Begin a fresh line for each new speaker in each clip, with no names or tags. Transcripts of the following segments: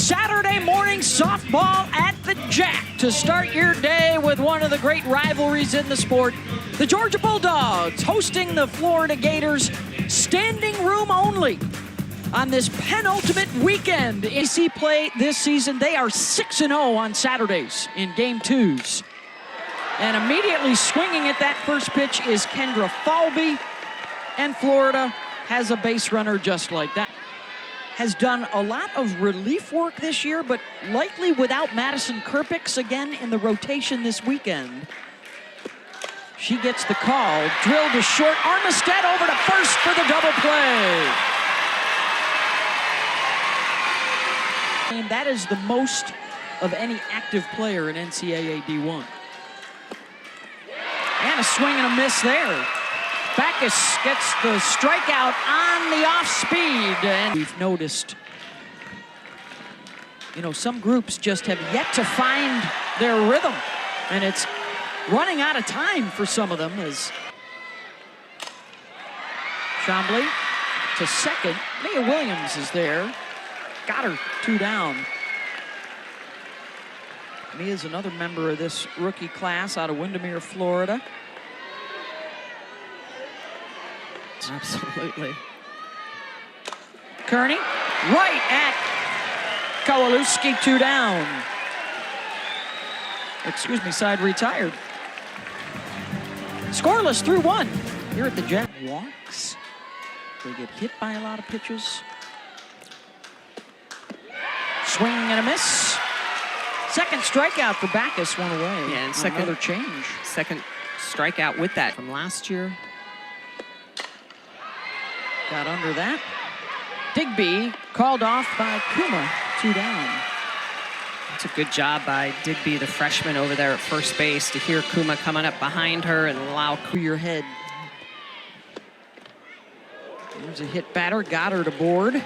Saturday morning softball at the Jack to start your day with one of the great rivalries in the sport. The Georgia Bulldogs hosting the Florida Gators, standing room only on this penultimate weekend. AC play this season, they are 6-0 on Saturdays in game twos. And immediately swinging at that first pitch is Kendra Falby, and Florida has a base runner just like that. Has done a lot of relief work this year, but likely without Madison Kerpix again in the rotation this weekend. She gets the call, drilled to short, Armistead over to first for the double play. And that is the most of any active player in NCAA D1. And a swing and a miss there. Backus gets the strikeout on the off speed. And we've noticed, some groups just have yet to find their rhythm. And it's running out of time for some of them as Chambly to second. Mia Williams is there. Got her 2 down. Mia's another member of this rookie class out of Windermere, Florida.
Absolutely.
Kearney, right at Kowalewski, 2 down. Excuse me, side retired. Scoreless through 1 here at the Jack. Walks. They get hit by a lot of pitches. Swing and a miss. Second strikeout for Backus, 1 away.
Yeah, and
another change.
Second strikeout with that from last year.
Got under that. Digby called off by Kuma, 2 down.
It's a good job by Digby, the freshman over there at first base, to hear Kuma coming up behind her and allow
your head. There's a hit batter, got her to board.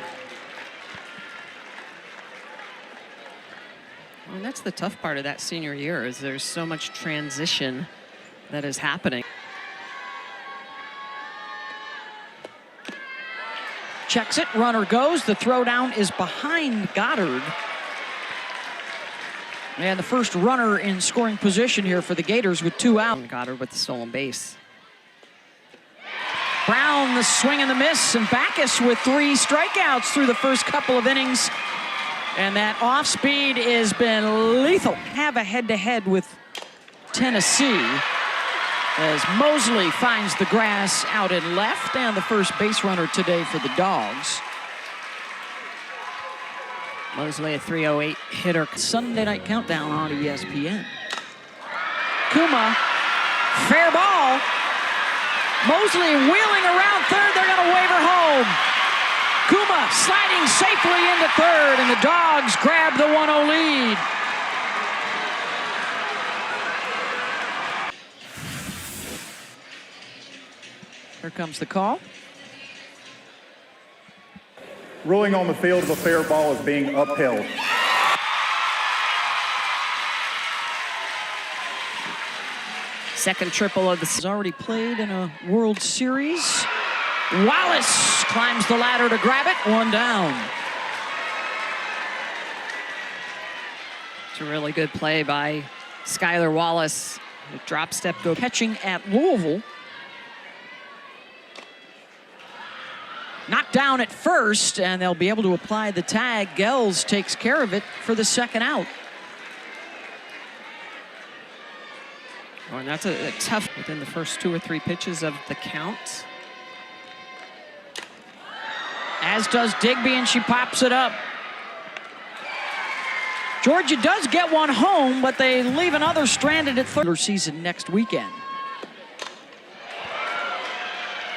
And that's the tough part of that senior year, is there's so much transition that is happening.
Checks it, runner goes. The throwdown is behind Goddard. And the first runner in scoring position here for the Gators with 2 out.
Goddard with the stolen base.
Brown, the swing and the miss, and Backus with 3 strikeouts through the first couple of innings. And that off speed has been lethal. Have a head-to-head with Tennessee as Mosley finds the grass out in left, and the first base runner today for the Dogs.
Mosley, a 308 hitter.
Sunday Night Countdown on ESPN. Kuma, fair ball. Mosley wheeling around third. They're going to wave her home. Kuma sliding safely into third, and the Dogs grab the 1-0 lead. Here comes the call.
Ruling on the field of a fair ball is being upheld.
Second triple of the
Has already played in a World Series. Wallace climbs the ladder to grab it, 1 down.
It's a really good play by Skylar Wallace. The drop step go
Catching at Louisville. Knocked down at first, and they'll be able to apply the tag. Gels takes care of it for the second out.
Oh, and that's a tough within the first 2 or 3 pitches of the count.
As does Digby, and she pops it up. Georgia does get 1 home, but they leave another stranded at third. Season next weekend.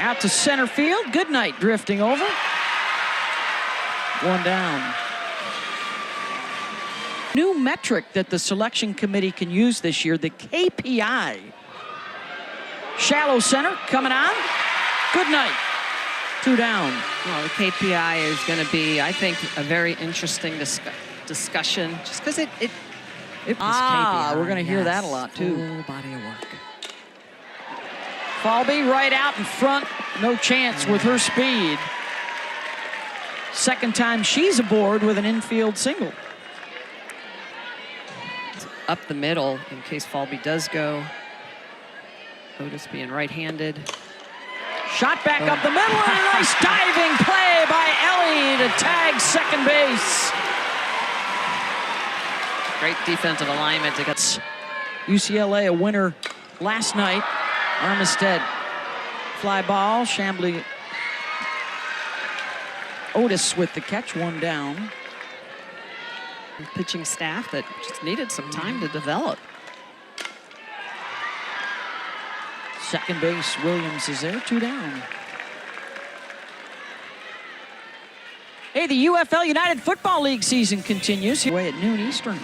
Out to center field. Goodnight drifting over. 1 down. New metric that the selection committee can use this year, the KPI. Shallow center coming on. Goodnight. 2 down.
Well, the KPI is going to be, I think, a very interesting discussion, just because it KPI,
we're going to hear that a lot, too.
Full body of work.
Falby right out in front. No chance with her speed. Second time she's aboard with an infield single.
up the middle in case Falby does go. Otis being right-handed.
Shot back up the middle, and a nice diving play by Ellie to tag second base.
Great defensive alignment to get.
UCLA a winner last night. Armistead fly ball. Chambly. Otis with the catch, one down.
Pitching staff that just needed some time to develop.
Second base, Williams is there, 2 down. Hey, the UFL United Football League season continues. Away at noon Eastern.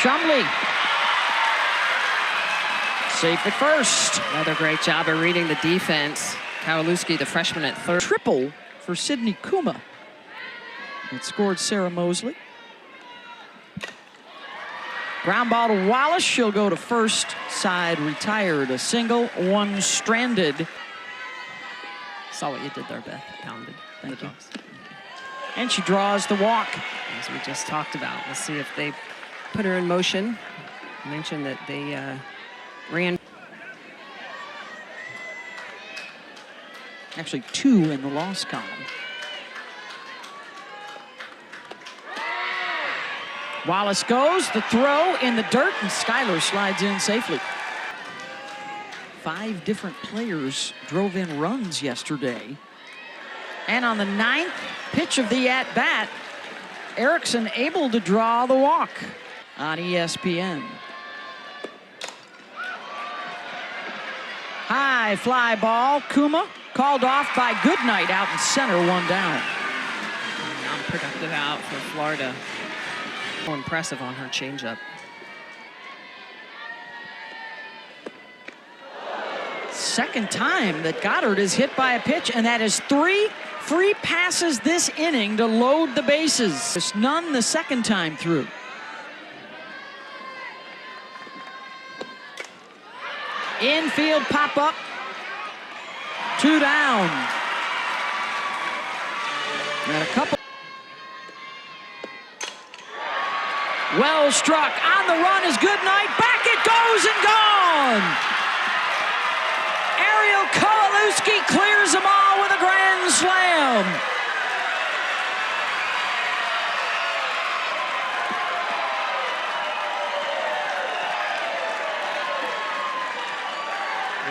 Chambly. Safe at first.
Another great job of reading the defense. Kowalewski, the freshman, at third.
Triple for Sydney Kuma. It scored Sarah Mosley. Ground ball to Wallace. She'll go to first. Side retired. A single, one stranded.
Saw what you did there, Beth. Pounded.
Thank you. And she draws the walk.
As we just talked about. We'll see if they put her in motion. I mentioned that they ran.
Actually, 2 in the loss column. Wallace goes, the throw in the dirt, and Schuyler slides in safely. 5 different players drove in runs yesterday. And on the 9th pitch of the at-bat, Erickson able to draw the walk on ESPN. High fly ball, Kuma called off by Goodnight out in center, 1 down.
Non-productive out for Florida. More impressive on her changeup.
Second time that Goddard is hit by a pitch, and that is 3 free passes this inning to load the bases. There's none the second time through. Infield pop-up. 2 down. And a couple. Well struck. On the run is Goodnight. Back it goes and gone. Ariel Kowalewski clears them all with a grand slam.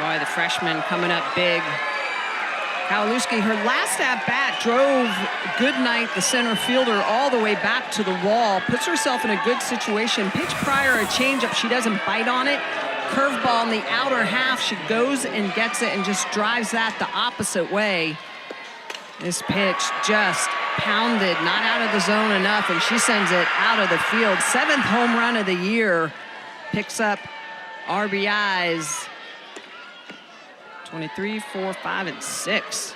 Roy, the freshman, coming up big. Kowalewski, her last at-bat, drove Goodnight, the center fielder, all the way back to the wall, puts herself in a good situation. Pitch prior, a changeup, she doesn't bite on it. Curveball in the outer half, she goes and gets it and just drives that the opposite way. This pitch just pounded, not out of the zone enough, and she sends it out of the field. 7th home run of the year, picks up RBIs. 23, 4, 5, and 6.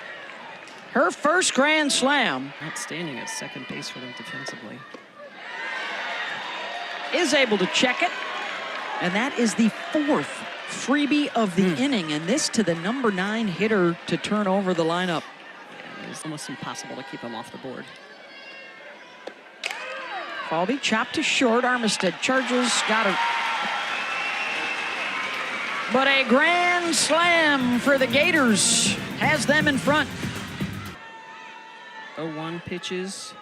Her first grand slam.
Outstanding at second base for them defensively.
Is able to check it. And that is the 4th freebie of the inning. And this to the number 9 hitter to turn over the lineup.
Yeah, it was almost impossible to keep him off the board.
Falby chopped to short. Armistead charges. Got her. But a grand slam for the Gators has them in front.
0-1 pitches.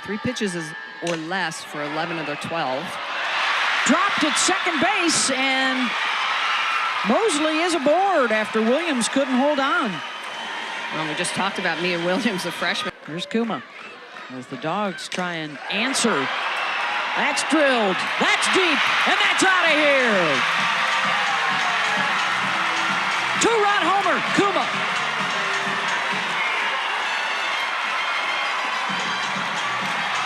3 pitches or less for 11 of their 12.
Dropped at second base, and Mosley is aboard after Williams couldn't hold on.
Well, we just talked about Mia Williams, the freshman.
Here's Kuma as the Dogs try and answer. That's drilled. That's deep, and that's out of here. 2-run homer, Kuma.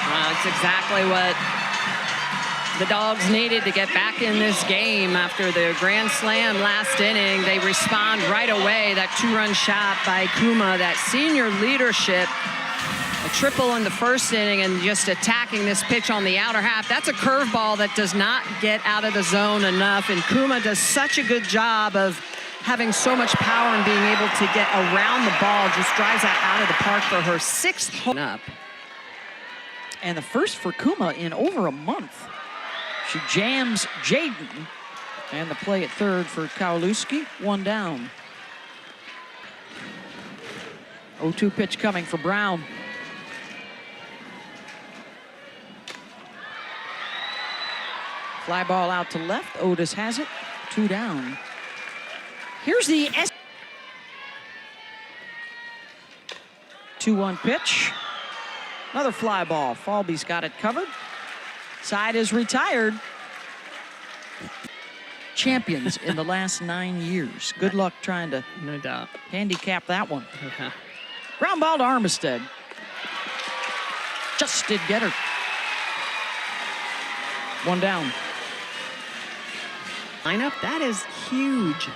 Well, it's exactly what the Dogs needed to get back in this game after the grand slam last inning. They respond right away. That 2-run shot by Kuma, that senior leadership. A triple in the first inning and just attacking this pitch on the outer half. That's a curveball that does not get out of the zone enough, and Kuma does such a good job of having so much power and being able to get around the ball, just drives that out of the park for her 6th home up.
and the first for Kuma in over a month. She jams Jaden, and the play at third for Kowalewski, 1 down. 0-2 pitch coming for Brown. Fly ball out to left. Otis has it. 2 down. Here's the 2-1 pitch. Another fly ball. Falby's got it covered. Side is retired. Champions in the last 9 years. Good luck trying to
No doubt.
handicap that one.
Yeah.
Ground ball to Armistead. Just did get her. 1 down.
Lineup, that is huge.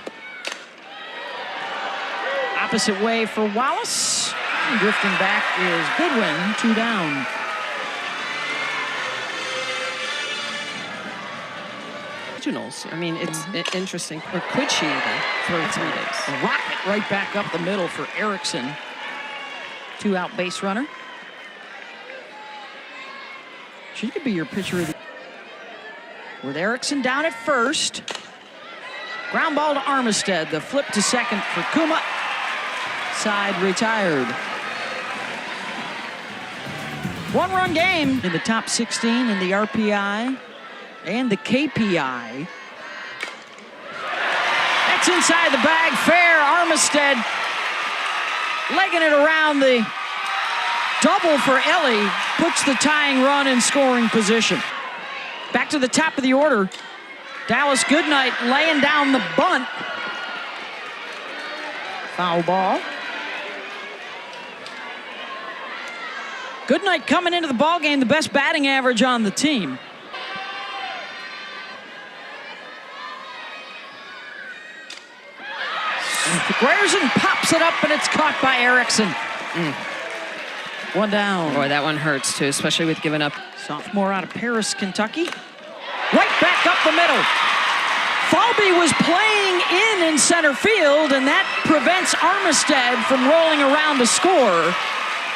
Opposite way for Wallace. And drifting back is Goodwin, 2 down.
Regionals. I mean, it's interesting. Or could she even for 3 days?
A rocket right back up the middle for Erickson. 2-out base runner. She could be your pitcher of the... With Erickson down at first. Ground ball to Armistead. The flip to second for Kuma. Side retired. 1-run game in the top 16 in the RPI and the KPI. That's inside the bag, fair. Armistead legging it around the double for Ellie. Puts the tying run in scoring position. Back to the top of the order. Dallas Goodnight laying down the bunt. Foul ball. Goodnight coming into the ballgame, the best batting average on the team. Grierson pops it up, and it's caught by Erickson. 1 down.
Boy, that one hurts too, especially with giving up.
Sophomore out of Paris, Kentucky. Right back up the middle. Falby was playing in center field, and that prevents Armistead from rolling around to score.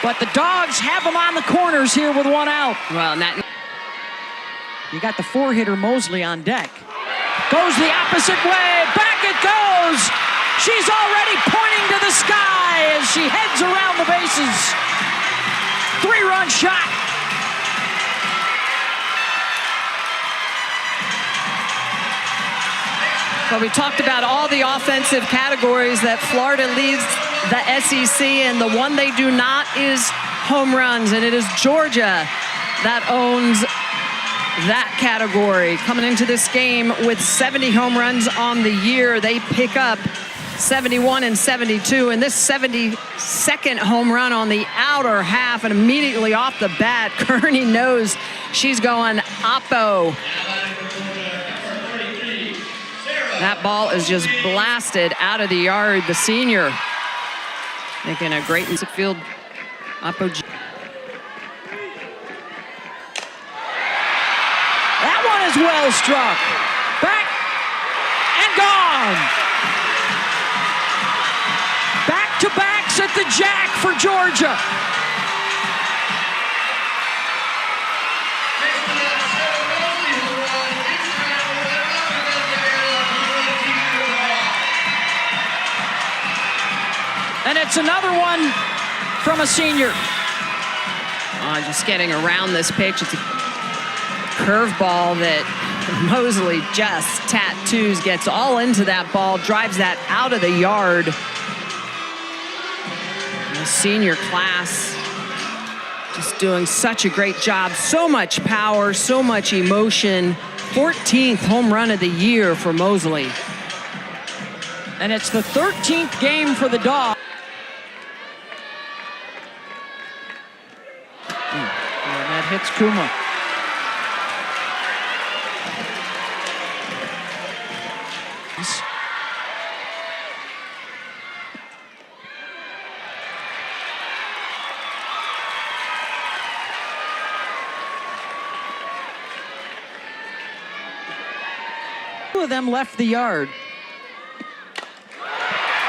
But the Dogs have him on the corners here with 1 out.
Well, not.
You got the 4-hitter Mosley on deck. Goes the opposite way. Back it goes. She's already pointing to the sky as she heads around the bases. 3-run shot.
Well, we talked about all the offensive categories that Florida leads the SEC, and the one they do not is home runs, and it is Georgia that owns that category. Coming into this game with 70 home runs on the year, they pick up 71 and 72, and this 72nd home run on the outer half, and immediately off the bat, Kearney knows she's going oppo. That ball is just blasted out of the yard. The senior making a great field oppo.
That one is well struck. Back and gone. Back-to-backs at the Jack for Georgia. And it's another one from a senior.
Just getting around this pitch. It's a curveball that Mosley just tattoos, gets all into that ball, drives that out of the yard. The senior class just doing such a great job. So much power, so much emotion. 14th home run of the year for Mosley.
And it's the 13th game for the Dogs. And that hits Kuma. Two of them left the yard.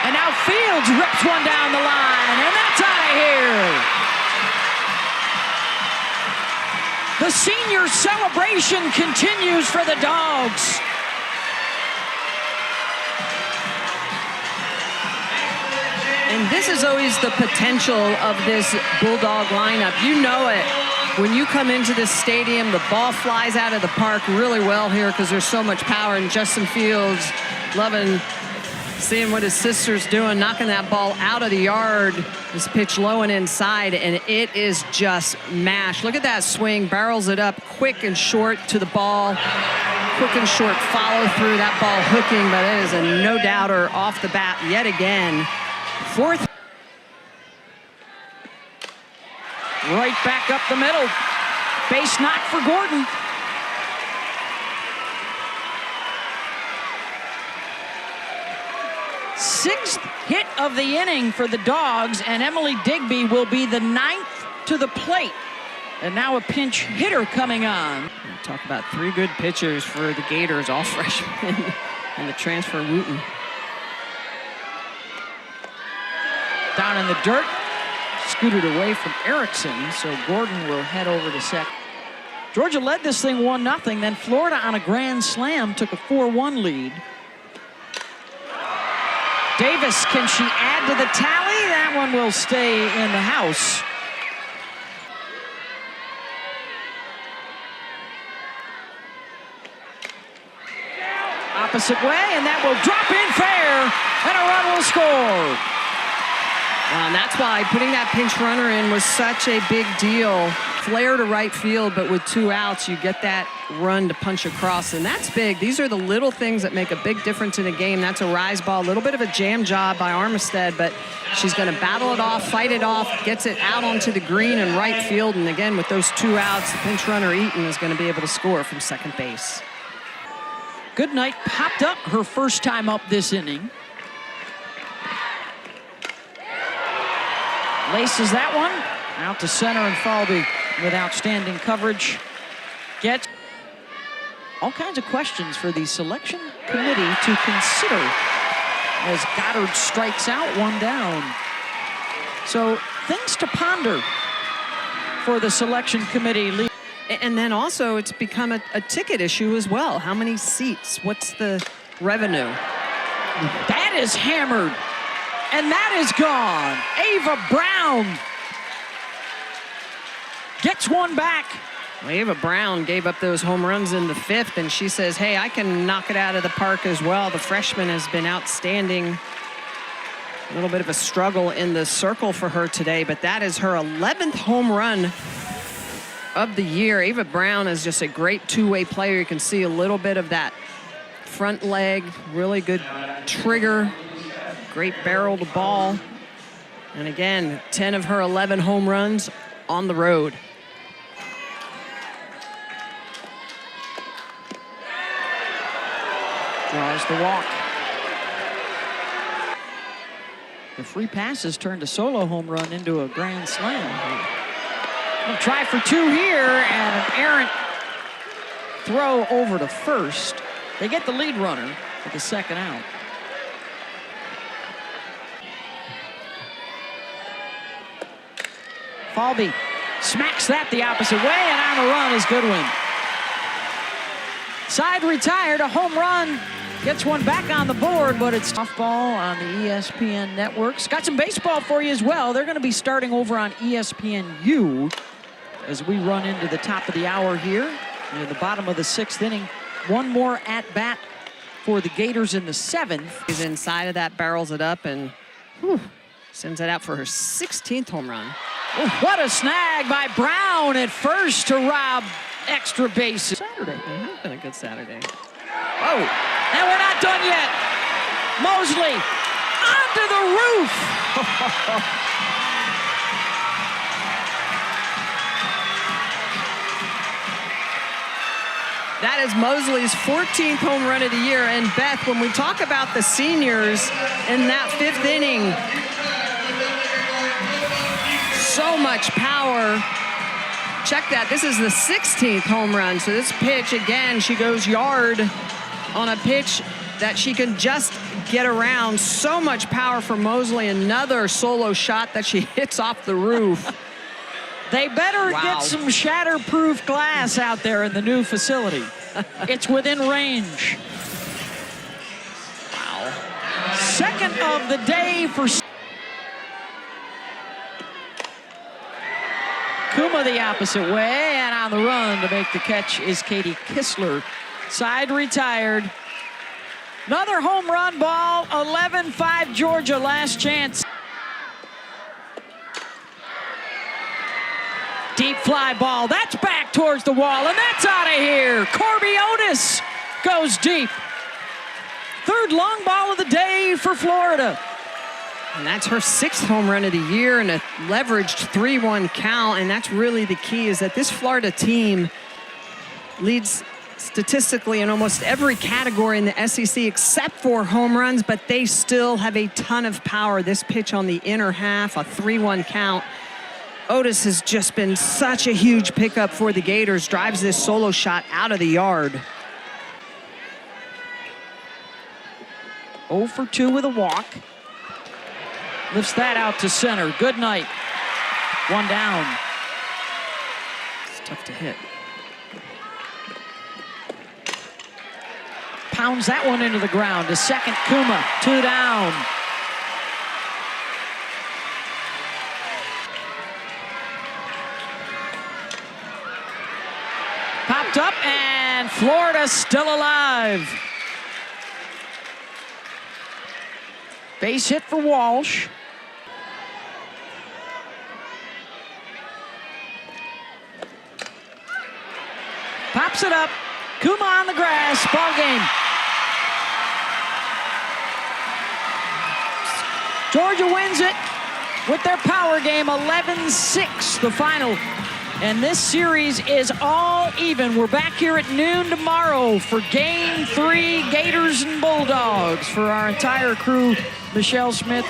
And now Fields rips one down the line, and that's out of here. The senior celebration continues for the Dogs.
And this is always the potential of this Bulldog lineup. You know it. When you come into this stadium, the ball flies out of the park really well here because there's so much power. And Justin Fields loving seeing what his sister's doing, knocking that ball out of the yard. This pitch low and inside, and it is just mashed. Look at that swing, barrels it up quick and short to the ball. Quick and short follow through, that ball hooking, but it is a no-doubter off the bat yet again. Fourth.
Right back up the middle. Base knock for Gordon. Sixth hit of the inning for the Dogs, and Emily Digby will be the 9th to the plate. And now a pinch hitter coming on.
Talk about 3 good pitchers for the Gators, all freshmen, and the transfer Wooten.
Down in the dirt, scooted away from Erickson, so Gordon will head over to second. Georgia led this thing 1-0, then Florida on a grand slam took a 4-1 lead. Davis, can she add to the tally? That one will stay in the house. Opposite way, and that will drop in fair, and a run will score.
And that's why putting that pinch runner in was such a big deal. Flare to right field, but with 2 outs, you get that run to punch across, and that's big. These are the little things that make a big difference in a game. That's a rise ball, a little bit of a jam job by Armistead, but she's going to battle it off, fight it off, gets it out onto the green and right field, and again, with those 2 outs, the pinch runner Eaton is going to be able to score from second base.
Goodnight popped up her first time up this inning. Laces that one out to center, and Falby with outstanding coverage gets all kinds of questions for the selection committee to consider as Goddard strikes out, 1 down. So things to ponder for the selection committee.
And then also it's become a ticket issue as well. How many seats? What's the revenue?
That is hammered. And that is gone. Ava Brown gets one back.
Well, Ava Brown gave up those home runs in the 5th, and she says, hey, I can knock it out of the park as well. The freshman has been outstanding. A little bit of a struggle in the circle for her today, but that is her 11th home run of the year. Ava Brown is just a great 2-way player. You can see a little bit of that front leg, really good trigger. Great barrel to ball. And again, 10 of her 11 home runs on the road.
Draws the walk. The free passes turned a solo home run into a grand slam. We'll try for 2 here, and an errant throw over to first. They get the lead runner for the second out. Falby smacks that the opposite way, and on the run is Goodwin. Side retired, a home run. Gets one back on the board, but it's softball on the ESPN networks. Got some baseball for you as well. They're going to be starting over on ESPNU as we run into the top of the hour here. Near the bottom of the 6th inning. One more at bat for the Gators in the 7th.
He's inside of that, barrels it up, and sends it out for her 16th home run.
What a snag by Brown at first to rob extra bases. Saturday.
It's been a good Saturday.
Oh, and we're not done yet. Mosley onto the roof.
That is Mosley's 14th home run of the year. And Beth, when we talk about the seniors in that 5th inning, so much power. Check that, this is the 16th home run. So this pitch, again, she goes yard on a pitch that she can just get around. So much power for Mosley. Another solo shot that she hits off the roof.
They better
Wow.
get some shatterproof glass out there in the new facility. It's within range.
Wow.
Second of the day for Kuma the opposite way, and on the run to make the catch is Katie Kistler. Side retired. Another home run ball, 11-5 Georgia, last chance. Deep fly ball, that's back towards the wall, and that's out of here. Corby Otis goes deep. Third long ball of the day for Florida.
And that's her 6th home run of the year and a leveraged 3-1 count. And that's really the key, is that this Florida team leads statistically in almost every category in the SEC except for home runs, but they still have a ton of power. This pitch on the inner half, a 3-1 count. Otis has just been such a huge pickup for the Gators, drives this solo shot out of the yard.
0 for 2 with a walk. Lifts that out to center. Good night. One down.
It's tough to hit.
Pounds that one into the ground. To second, Kuma. 2 down. Popped up, and Florida still alive. Base hit for Walsh. Pops it up. Kuma on the grass. Ball game. Georgia wins it with their power game, 11-6, the final. And this series is all even. We're back here at noon tomorrow for Game 3, Gators and Bulldogs. For our entire crew, Michelle Smith,